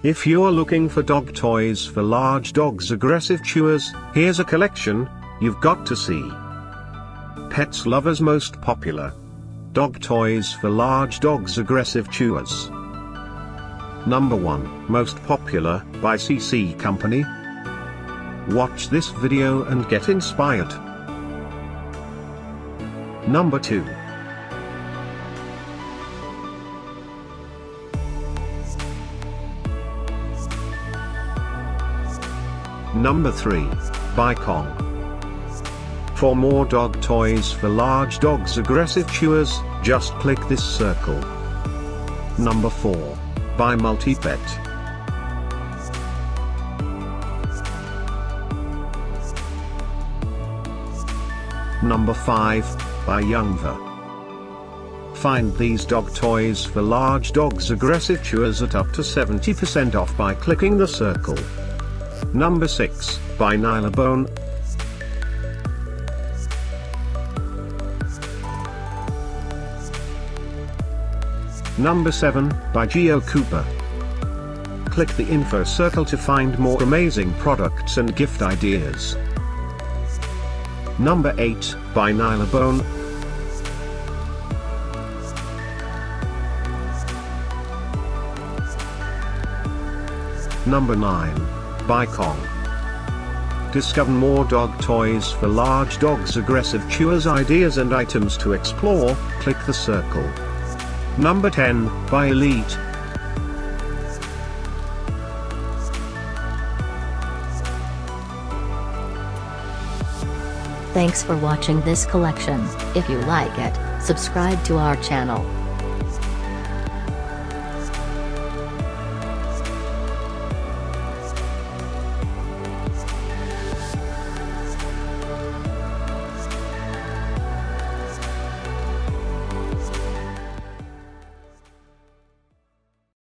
If you're looking for dog toys for large dogs, aggressive chewers, here's a collection you've got to see. Pets lovers' most popular dog toys for large dogs, aggressive chewers. Number 1, most popular, by CCCompany. Watch this video and get inspired. Number 2. Number 3, by Kong. For more dog toys for large dogs, aggressive chewers, just click this circle. Number 4, by Multipet. Number 5, by Youngever. Find these dog toys for large dogs, aggressive chewers at up to 70% off by clicking the circle. Number 6, by Nylabone. Number 7, by Cooper. Click the info circle to find more amazing products and gift ideas. Number 8, by Nylabone. Number 9, by Kong. Discover more dog toys for large dogs, aggressive chewers, ideas and items to explore, click the circle. Number 10, by Elite. Thanks for watching this collection. If you like it, subscribe to our channel.